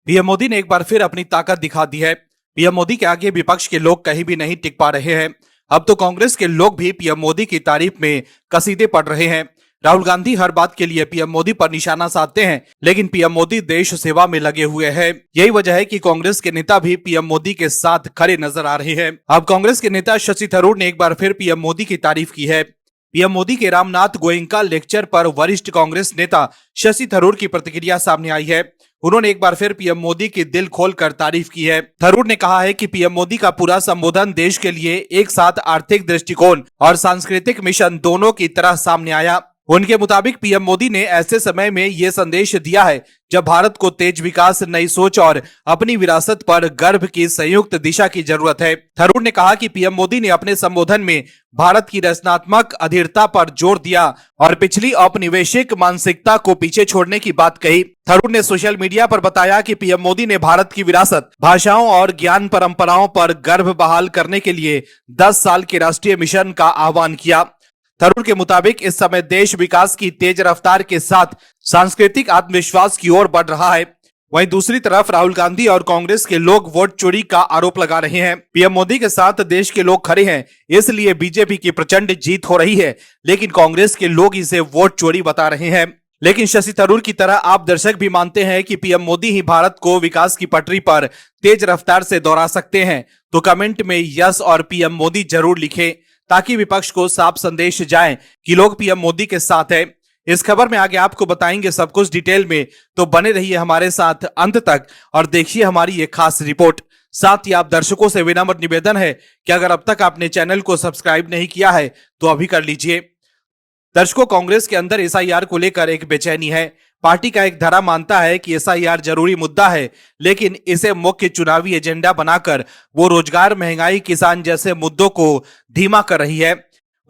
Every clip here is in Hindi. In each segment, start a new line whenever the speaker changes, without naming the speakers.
पीएम मोदी ने एक बार फिर अपनी ताकत दिखा दी है। पीएम मोदी के आगे विपक्ष के लोग कहीं भी नहीं टिक पा रहे हैं। अब तो कांग्रेस के लोग भी पीएम मोदी की तारीफ में कसीदे पढ़ रहे हैं। राहुल गांधी हर बात के लिए पीएम मोदी पर निशाना साधते हैं, लेकिन पीएम मोदी देश सेवा में लगे हुए हैं। यही वजह है कि कांग्रेस के नेता भी पीएम मोदी के साथ खड़े नजर आ रहे हैं। अब कांग्रेस के नेता शशि थरूर ने एक बार फिर पीएम मोदी की तारीफ की है। पीएम मोदी के रामनाथ गोयनका लेक्चर पर वरिष्ठ कांग्रेस नेता शशि थरूर की प्रतिक्रिया सामने आई है। उन्होंने एक बार फिर पीएम मोदी की दिल खोलकर तारीफ की है। थरूर ने कहा है कि पीएम मोदी का पूरा संबोधन देश के लिए एक साथ आर्थिक दृष्टिकोण और सांस्कृतिक मिशन दोनों की तरह सामने आया। उनके मुताबिक पीएम मोदी ने ऐसे समय में ये संदेश दिया है जब भारत को तेज विकास, नई सोच और अपनी विरासत पर गर्व की संयुक्त दिशा की जरूरत है। थरूर ने कहा कि पीएम मोदी ने अपने संबोधन में भारत की रचनात्मक अधीरता पर जोर दिया और पिछली औपनिवेशिक मानसिकता को पीछे छोड़ने की बात कही। थरूर ने सोशल मीडिया पर बताया कि पीएम मोदी ने भारत की विरासत, भाषाओं और ज्ञान परंपराओं पर गर्व बहाल करने के लिए 10 साल के राष्ट्रीय मिशन का आह्वान किया। थरूर के मुताबिक इस समय देश विकास की तेज रफ्तार के साथ सांस्कृतिक आत्मविश्वास की ओर बढ़ रहा है। वहीं दूसरी तरफ राहुल गांधी और कांग्रेस के लोग वोट चोरी का आरोप लगा रहे हैं। पीएम मोदी के साथ देश के लोग खड़े हैं, इसलिए बीजेपी की प्रचंड जीत हो रही है, लेकिन कांग्रेस के लोग इसे वोट चोरी बता रहे हैं। लेकिन शशि थरूर की तरह आप दर्शक भी मानते हैं कि पीएम मोदी ही भारत को विकास की पटरी पर तेज रफ्तार से दौड़ा सकते हैं, तो कमेंट में यस और पीएम मोदी जरूर लिखें, ताकि विपक्ष को साफ संदेश जाए कि लोग पीएम मोदी के साथ हैं। इस खबर में आगे आपको बताएंगे सब कुछ डिटेल में, तो बने रहिए हमारे साथ अंत तक और देखिए हमारी ये खास रिपोर्ट। साथ ही आप दर्शकों से विनम्र निवेदन है कि अगर अब तक आपने चैनल को सब्सक्राइब नहीं किया है तो अभी कर लीजिए। दर्शकों, कांग्रेस के अंदर एसआईआर को लेकर एक बेचैनी है। पार्टी का एक धारा मानता है कि एसआईआर जरूरी मुद्दा है, लेकिन इसे मुख्य चुनावी एजेंडा बनाकर वो रोजगार, महंगाई, किसान जैसे मुद्दों को धीमा कर रही है।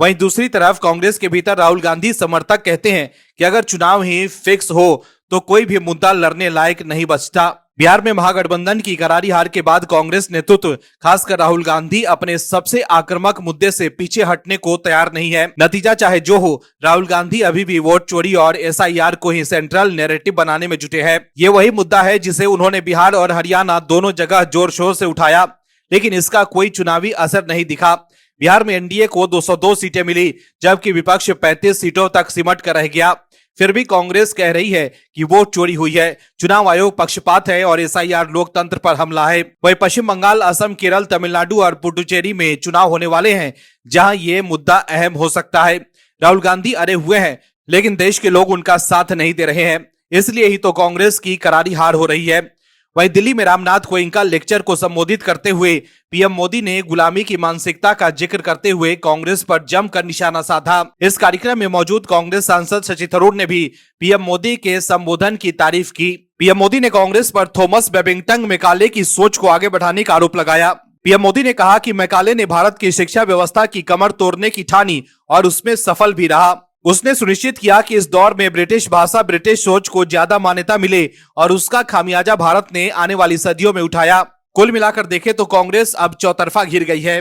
वहीं दूसरी तरफ कांग्रेस के भीतर राहुल गांधी समर्थक कहते हैं कि अगर चुनाव ही फिक्स हो तो कोई भी मुद्दा लड़ने लायक नहीं बचता। बिहार में महागठबंधन की करारी हार के बाद कांग्रेस नेतृत्व, खासकर राहुल गांधी, अपने सबसे आक्रामक मुद्दे से पीछे हटने को तैयार नहीं है। नतीजा चाहे जो हो, राहुल गांधी अभी भी वोट चोरी और एसआईआर को ही सेंट्रल नैरेटिव बनाने में जुटे हैं। ये वही मुद्दा है जिसे उन्होंने बिहार और हरियाणा दोनों जगह जोर शोर से उठाया, लेकिन इसका कोई चुनावी असर नहीं दिखा। बिहार में एनडीए को 202 सीटें मिली, जबकि विपक्ष 35 सीटों तक सिमट कर रह गया। फिर भी कांग्रेस कह रही है कि वोट चोरी हुई है, चुनाव आयोग पक्षपात है और एसआईआर लोकतंत्र पर हमला है। वहीं पश्चिम बंगाल, असम, केरल, तमिलनाडु और पुडुचेरी में चुनाव होने वाले हैं, जहां ये मुद्दा अहम हो सकता है। राहुल गांधी अड़े हुए हैं, लेकिन देश के लोग उनका साथ नहीं दे रहे हैं, इसलिए ही तो कांग्रेस की करारी हार हो रही है। वहीं दिल्ली में रामनाथ गोयनका लेक्चर को संबोधित करते हुए पीएम मोदी ने गुलामी की मानसिकता का जिक्र करते हुए कांग्रेस पर जमकर निशाना साधा। इस कार्यक्रम में मौजूद कांग्रेस सांसद शशि थरूर ने भी पीएम मोदी के संबोधन की तारीफ की। पीएम मोदी ने कांग्रेस पर थॉमस बेबिंगटन मैकाले की सोच को आगे बढ़ाने का आरोप लगाया। पीएम मोदी ने कहा कि मैकाले ने भारत की शिक्षा व्यवस्था की कमर तोड़ने की ठानी और उसमें सफल भी रहा। उसने सुनिश्चित किया कि इस दौर में ब्रिटिश भाषा, ब्रिटिश सोच को ज्यादा मान्यता मिले और उसका खामियाजा भारत ने आने वाली सदियों में उठाया। कुल मिलाकर देखें तो कांग्रेस अब चौतरफा घिर गई है।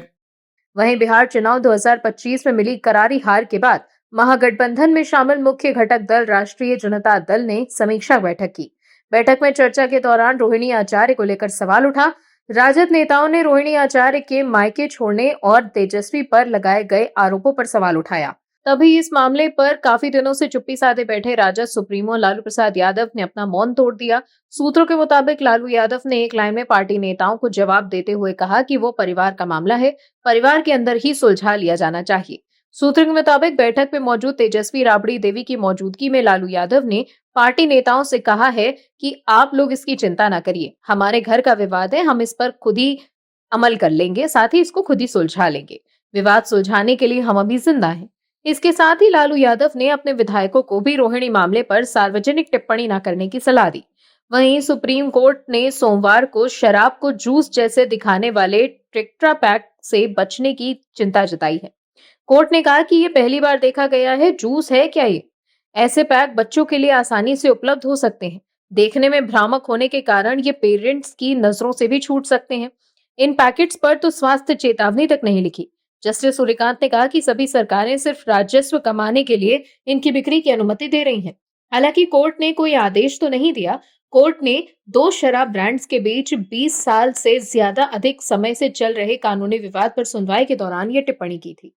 वहीं बिहार चुनाव 2025 में मिली करारी हार के बाद महागठबंधन में शामिल मुख्य घटक दल राष्ट्रीय जनता दल ने समीक्षा बैठक की। बैठक में चर्चा के दौरान रोहिणी आचार्य को लेकर सवाल उठा। राजद नेताओं ने रोहिणी आचार्य के मायके छोड़ने और तेजस्वी पर लगाए गए आरोपों पर सवाल उठाया। तभी इस मामले पर काफी दिनों से चुप्पी साधे बैठे राजद सुप्रीमो लालू प्रसाद यादव ने अपना मौन तोड़ दिया। सूत्रों के मुताबिक लालू यादव ने एक लाइन में पार्टी नेताओं को जवाब देते हुए कहा कि वो परिवार का मामला है, परिवार के अंदर ही सुलझा लिया जाना चाहिए। सूत्रों के मुताबिक बैठक में मौजूद तेजस्वी राबड़ी देवी की मौजूदगी में लालू यादव ने पार्टी नेताओं से कहा है कि आप लोग इसकी चिंता न करिए, हमारे घर का विवाद है, हम इस पर खुद ही अमल कर लेंगे, साथ ही इसको खुद ही सुलझा लेंगे। विवाद सुलझाने के लिए हम अभी जिंदा हैं। इसके साथ ही लालू यादव ने अपने विधायकों को भी रोहिणी मामले पर सार्वजनिक टिप्पणी न करने की सलाह दी। वहीं सुप्रीम कोर्ट ने सोमवार को शराब को जूस जैसे दिखाने वाले टेट्रा पैक से बचने की चिंता जताई है। कोर्ट ने कहा कि ये पहली बार देखा गया है, जूस है क्या ये? ऐसे पैक बच्चों के लिए आसानी से उपलब्ध हो सकते हैं। देखने में भ्रामक होने के कारण ये पेरेंट्स की नजरों से भी छूट सकते हैं। इन पैकेट्स पर तो स्वास्थ्य चेतावनी तक नहीं लिखी। जस्टिस सूर्यकांत ने कहा कि सभी सरकारें सिर्फ राजस्व कमाने के लिए इनकी बिक्री की अनुमति दे रही हैं। हालांकि कोर्ट ने कोई आदेश तो नहीं दिया, कोर्ट ने दो शराब ब्रांड्स के बीच 20 साल से ज्यादा अधिक समय से चल रहे कानूनी विवाद पर सुनवाई के दौरान ये टिप्पणी की थी।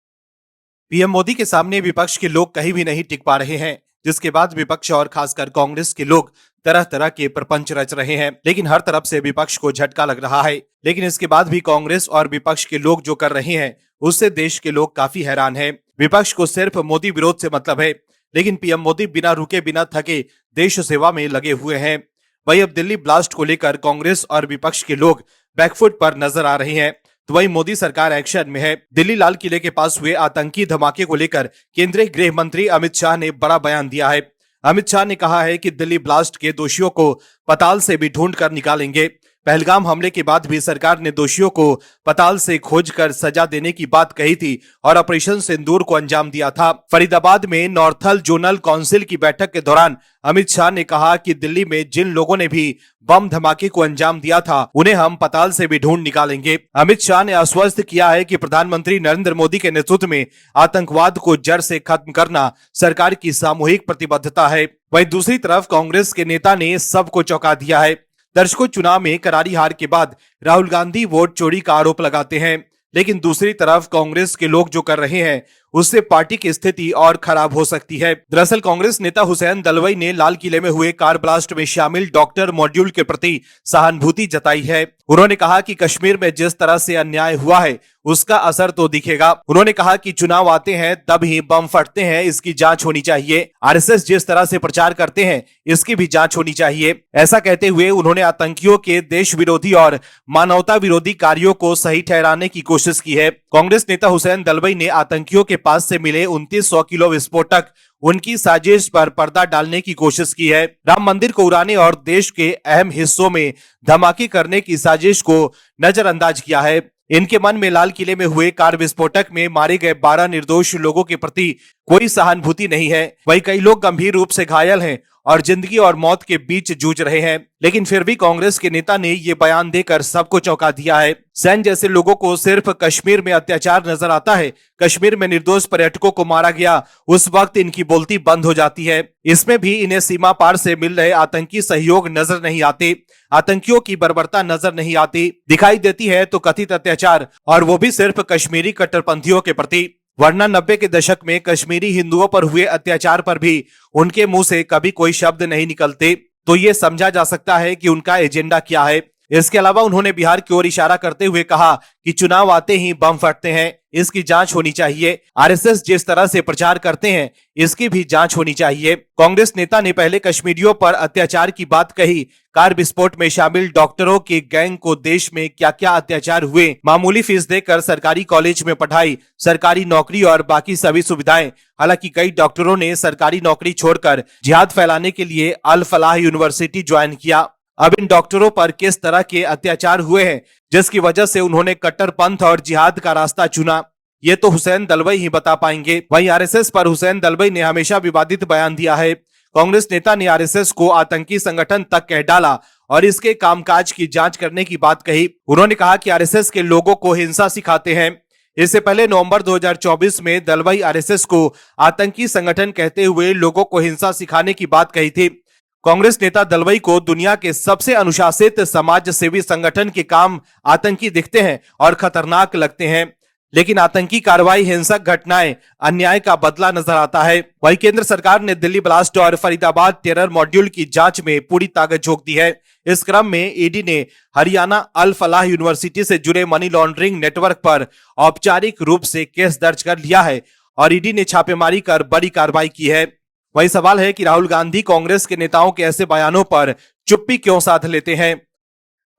पीएम मोदी के सामने विपक्ष के लोग कहीं भी नहीं टिक पा रहे हैं, जिसके बाद विपक्ष और खासकर कांग्रेस के लोग तरह तरह के प्रपंच रच रहे हैं। लेकिन हर तरफ से विपक्ष को झटका लग रहा है। लेकिन इसके बाद भी कांग्रेस और विपक्ष के लोग जो कर रहे हैं उससे देश के लोग काफी हैरान हैं। विपक्ष को सिर्फ मोदी विरोध से मतलब है, लेकिन पीएम मोदी बिना रुके बिना थके देश सेवा में लगे हुए हैं। वही अब दिल्ली ब्लास्ट को लेकर कांग्रेस और विपक्ष के लोग बैकफुट पर नजर आ रहे हैं, तो वही मोदी सरकार एक्शन में है। दिल्ली लाल किले के पास हुए आतंकी धमाके को लेकर केंद्रीय गृह मंत्री अमित शाह ने बड़ा बयान दिया है। अमित शाह ने कहा है कि दिल्ली ब्लास्ट के दोषियों को पताल से भी ढूंढ कर निकालेंगे। पहलगाम हमले के बाद भी सरकार ने दोषियों को पताल से खोजकर सजा देने की बात कही थी और ऑपरेशन सिंदूर को अंजाम दिया था। फरीदाबाद में नॉर्थल जोनल काउंसिल की बैठक के दौरान अमित शाह ने कहा कि दिल्ली में जिन लोगों ने भी बम धमाके को अंजाम दिया था उन्हें हम पताल से भी ढूंढ निकालेंगे। अमित शाह ने आश्वस्त किया है कि प्रधानमंत्री नरेंद्र मोदी के नेतृत्व में आतंकवाद को जड़ से खत्म करना सरकार की सामूहिक प्रतिबद्धता है। वहीं दूसरी तरफ कांग्रेस के नेता ने सबको चौंका दिया है। दर्शकों, चुनाव में करारी हार के बाद राहुल गांधी वोट चोरी का आरोप लगाते हैं, लेकिन दूसरी तरफ कांग्रेस के लोग जो कर रहे हैं उससे पार्टी की स्थिति और खराब हो सकती है। दरअसल कांग्रेस नेता हुसैन दलवाई ने लाल किले में हुए कार ब्लास्ट में शामिल डॉक्टर मॉड्यूल के प्रति सहानुभूति जताई है। उन्होंने कहा कि कश्मीर में जिस तरह से अन्याय हुआ है उसका असर तो दिखेगा। उन्होंने कहा कि चुनाव आते हैं तब ही बम फटते हैं, इसकी जांच होनी चाहिए। आरएसएस जिस तरह से प्रचार करते हैं इसकी भी जांच होनी चाहिए। ऐसा कहते हुए उन्होंने आतंकियों के देश विरोधी और मानवता विरोधी कार्यों को सही ठहराने की कोशिश की है। कांग्रेस नेता हुसैन दलवाई ने आतंकियों के पास से मिले 2900 किलो विस्फोटक उनकी साजिश पर पर्दा डालने की कोशिश की है। राम मंदिर को उड़ाने और देश के अहम हिस्सों में धमाके करने की साजिश को नजरअंदाज किया है। इनके मन में लाल किले में हुए कार विस्फोटक में मारे गए 12 निर्दोष लोगों के प्रति कोई सहानुभूति नहीं है। वहीं कई लोग गंभीर रूप से घायल हैं और जिंदगी और मौत के बीच जूझ रहे हैं। लेकिन फिर भी कांग्रेस के नेता ने ये बयान देकर सबको चौंका दिया है। सैन जैसे लोगों को सिर्फ कश्मीर में अत्याचार नजर आता है, कश्मीर में निर्दोष पर्यटकों को मारा गया, उस वक्त इनकी बोलती बंद हो जाती है। इसमें भी इन्हें सीमा पार से मिल रहे आतंकी सहयोग नजर नहीं आते, आतंकियों की बर्बरता नजर नहीं आती। दिखाई देती है तो कथित अत्याचार, और वो भी सिर्फ कश्मीरी कट्टरपंथियों के प्रति। वरना 90 के दशक में कश्मीरी हिंदुओं पर हुए अत्याचार पर भी उनके मुंह से कभी कोई शब्द नहीं निकलते, तो ये समझा जा सकता है कि उनका एजेंडा क्या है। इसके अलावा उन्होंने बिहार की ओर इशारा करते हुए कहा कि चुनाव आते ही बम फटते हैं, इसकी जांच होनी चाहिए। आरएसएस जिस तरह से प्रचार करते हैं इसकी भी जांच होनी चाहिए। कांग्रेस नेता ने पहले कश्मीरियों पर अत्याचार की बात कही, कार विस्फोट में शामिल डॉक्टरों के गैंग को देश में क्या क्या अत्याचार हुए, मामूली फीस देकर सरकारी कॉलेज में पढ़ाई, सरकारी नौकरी और बाकी सभी सुविधाएं। हालांकि कई डॉक्टरों ने सरकारी नौकरी छोड़कर जिहाद फैलाने के लिए अल फलाह यूनिवर्सिटी ज्वाइन किया। अब इन डॉक्टरों पर किस तरह के अत्याचार हुए हैं जिसकी वजह से उन्होंने कट्टरपंथ और जिहाद का रास्ता चुना, ये तो हुसैन दलवाई ही बता पाएंगे। वहीं आरएसएस पर हुसैन दलवाई ने हमेशा विवादित बयान दिया है। कांग्रेस नेता ने आरएसएस को आतंकी संगठन तक कह डाला और इसके कामकाज की जांच करने की बात कही। उन्होंने कहा कि आरएसएस के लोगों को हिंसा सिखाते हैं। इससे पहले नवंबर 2024 में दलवाई आरएसएस को आतंकी संगठन कहते हुए लोगों को हिंसा सिखाने की बात कही थी। कांग्रेस नेता दलवाई को दुनिया के सबसे अनुशासित समाज सेवी संगठन के काम आतंकी दिखते हैं और खतरनाक लगते हैं, लेकिन आतंकी कार्रवाई, हिंसक घटनाएं, अन्याय का बदला नजर आता है। वहीं केंद्र सरकार ने दिल्ली ब्लास्ट और फरीदाबाद टेरर मॉड्यूल की जांच में पूरी ताकत झोंक दी है। इस क्रम में ईडी ने हरियाणा अल फलाह यूनिवर्सिटी से जुड़े मनी लॉन्ड्रिंग नेटवर्क पर औपचारिक रूप से केस दर्ज कर लिया है और ईडी ने छापेमारी कर बड़ी कार्रवाई की है। वही सवाल है कि राहुल गांधी कांग्रेस के नेताओं के ऐसे बयानों पर चुप्पी क्यों साध लेते हैं।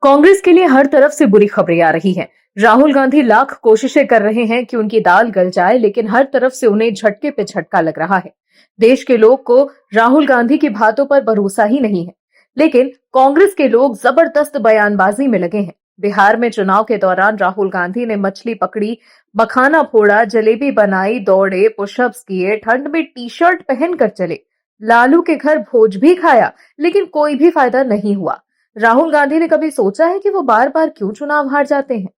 कांग्रेस के लिए हर तरफ से बुरी खबरें आ रही हैं। राहुल गांधी लाख कोशिशें कर रहे हैं कि उनकी दाल गल जाए, लेकिन हर तरफ से उन्हें झटके पे झटका लग रहा है। देश के लोग को राहुल गांधी की बातों पर भरोसा ही नहीं है, लेकिन कांग्रेस के लोग जबरदस्त बयानबाजी में लगे हैं। बिहार में चुनाव के दौरान राहुल गांधी ने मछली पकड़ी, मखाना फोड़ा, जलेबी बनाई, दौड़े, पुशअप्स किए, ठंड में टी-शर्ट पहनकर चले, लालू के घर भोज भी खाया, लेकिन कोई भी फायदा नहीं हुआ। राहुल गांधी ने कभी सोचा है कि वो बार बार क्यों चुनाव हार जाते हैं?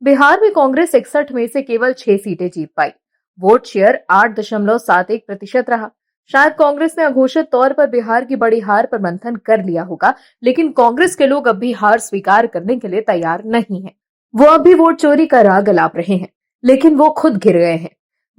बिहार में कांग्रेस 61 में से केवल 6 सीटें जीत पाई। वोट शेयर 8.71% रहा। शायद कांग्रेस ने अघोषित तौर पर बिहार की बड़ी हार पर मंथन कर लिया होगा, लेकिन कांग्रेस के लोग अब भी हार स्वीकार करने के लिए तैयार नहीं हैं। वो अब भी वोट चोरी का राग अलाप रहे हैं, लेकिन वो खुद घिर गए हैं।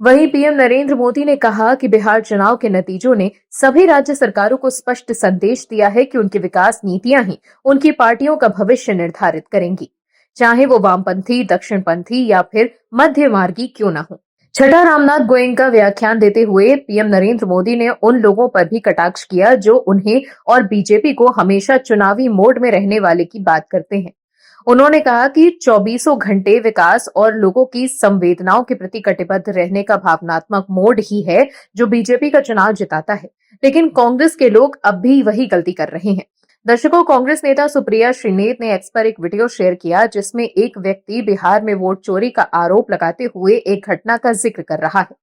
वहीं पीएम नरेंद्र मोदी ने कहा कि बिहार चुनाव के नतीजों ने सभी राज्य सरकारों को स्पष्ट संदेश दिया है कि उनकी विकास नीतियां ही उनकी पार्टियों का भविष्य निर्धारित करेंगी, चाहे वो वामपंथी, दक्षिणपंथी या फिर मध्य मार्गी क्यों न हो। छठा रामनाथ गोयनका व्याख्यान देते हुए पीएम नरेंद्र मोदी ने उन लोगों पर भी कटाक्ष किया जो उन्हें और बीजेपी को हमेशा चुनावी मोड में रहने वाले की बात करते हैं। उन्होंने कहा कि 24 घंटे विकास और लोगों की संवेदनाओं के प्रति कटिबद्ध रहने का भावनात्मक मोड ही है जो बीजेपी का चुनाव जिताता है, लेकिन कांग्रेस के लोग अब भी वही गलती कर रहे हैं। दर्शकों, कांग्रेस नेता सुप्रिया श्रीनेत ने एक्स पर एक वीडियो शेयर किया जिसमें एक व्यक्ति बिहार में वोट चोरी का आरोप लगाते हुए एक घटना का जिक्र कर रहा है।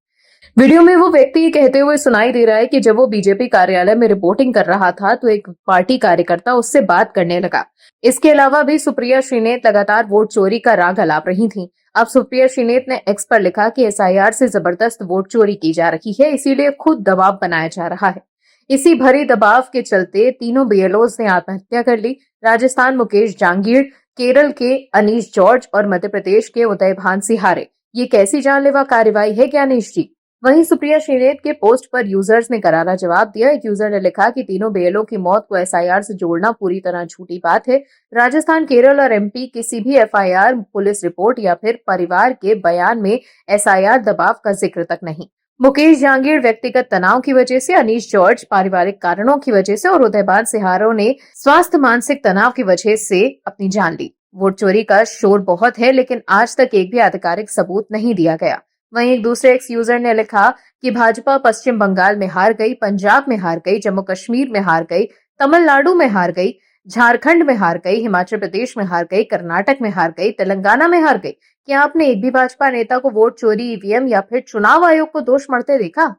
वीडियो में वो व्यक्ति ये कहते हुए सुनाई दे रहा है कि जब वो बीजेपी कार्यालय में रिपोर्टिंग कर रहा था तो एक पार्टी कार्यकर्ता उससे बात करने लगा। इसके अलावा भी सुप्रिया श्रीनेत लगातार वोट चोरी का राग अलाप रही थीं। अब सुप्रिया श्रीनेत ने एक्स पर लिखा कि एसआईआर से जबरदस्त वोट चोरी की जा रही है, इसीलिए खुद दबाव बनाया जा रहा है। इसी भरी दबाव के चलते तीनों बीएलओज ने आत्महत्या कर ली। राजस्थान मुकेश जांगीर, केरल के अनीश जॉर्ज और मध्य प्रदेश के उदयभान सिहारे। ये कैसी जानलेवा कार्रवाई है ज्ञानेश जी? वहीं सुप्रिया श्रीनेत के पोस्ट पर यूजर्स ने करारा जवाब दिया। एक यूजर ने लिखा कि तीनों बीएलओ की मौत को एसआईआर से जोड़ना पूरी तरह झूठी बात है। राजस्थान, केरल और एमपी किसी भी एफआईआर, पुलिस रिपोर्ट या फिर परिवार के बयान में एसआईआर दबाव का जिक्र तक नहीं। मुकेश जांगीर व्यक्तिगत तनाव की वजह से, अनीश जॉर्ज पारिवारिक कारणों की वजह से और उदयभान सिहारों ने स्वास्थ्य मानसिक तनाव की वजह से अपनी जान ली। वोट चोरी का शोर बहुत है, लेकिन आज तक एक भी आधिकारिक सबूत नहीं दिया गया। वहीं एक दूसरे एक्स यूजर ने लिखा कि भाजपा पश्चिम बंगाल में हार गई, पंजाब में हार गई, जम्मू कश्मीर में हार गई, तमिलनाडु में हार गई, झारखंड में हार गई, हिमाचल प्रदेश में हार गई, कर्नाटक में हार गई, तेलंगाना में हार गई। क्या आपने एक भी भाजपा नेता को वोट चोरी, ईवीएम या फिर चुनाव आयोग को दोष मढ़ते देखा?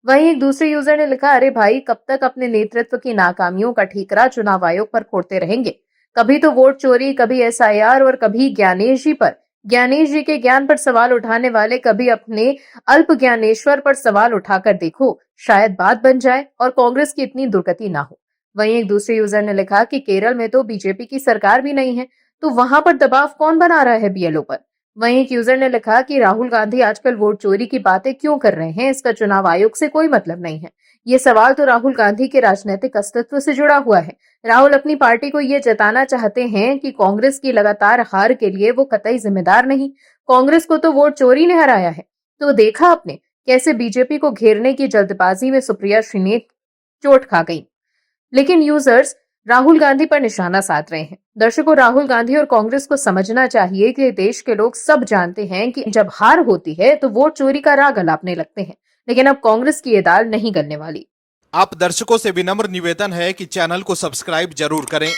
वहीं एक दूसरे यूजर ने लिखा, अरे भाई, कब तक अपने नेतृत्व की नाकामियों का ठीकरा चुनाव आयोग पर फोड़ते रहेंगे? कभी तो वोट चोरी, कभी एसआईआर और कभी ज्ञानेश जी पर, ज्ञानेश जी के ज्ञान पर सवाल उठाने वाले कभी अपने अल्प ज्ञानेश्वर पर सवाल उठाकर देखो, शायद बात बन जाए और कांग्रेस की इतनी दुर्गति ना हो। वहीं एक दूसरे यूजर ने लिखा कि केरल में तो बीजेपी की सरकार भी नहीं है, तो वहां पर दबाव कौन बना रहा है बीएलओ पर? वहीं एक यूजर ने लिखा कि राहुल गांधी आजकल वोट चोरी की बातें क्यों कर रहे हैं, इसका चुनाव आयोग से कोई मतलब नहीं है। ये सवाल तो राहुल गांधी के राजनीतिक अस्तित्व से जुड़ा हुआ है। राहुल अपनी पार्टी को ये जताना चाहते हैं कि कांग्रेस की लगातार हार के लिए वो कतई जिम्मेदार नहीं। कांग्रेस को तो वोट चोरी ने हराया है। तो देखा आपने कैसे बीजेपी को घेरने की जल्दबाजी में सुप्रिया श्रीनेत चोट खा गई। लेकिन यूजर्स राहुल गांधी पर निशाना साध रहे हैं। दर्शकों, राहुल गांधी और कांग्रेस को समझना चाहिए कि देश के लोग सब जानते हैं कि जब हार होती है तो वोट चोरी का राग अलापने लगते हैं, लेकिन अब कांग्रेस की ये दाल नहीं गलने वाली।
आप दर्शकों से विनम्र निवेदन है कि चैनल को सब्सक्राइब जरूर करें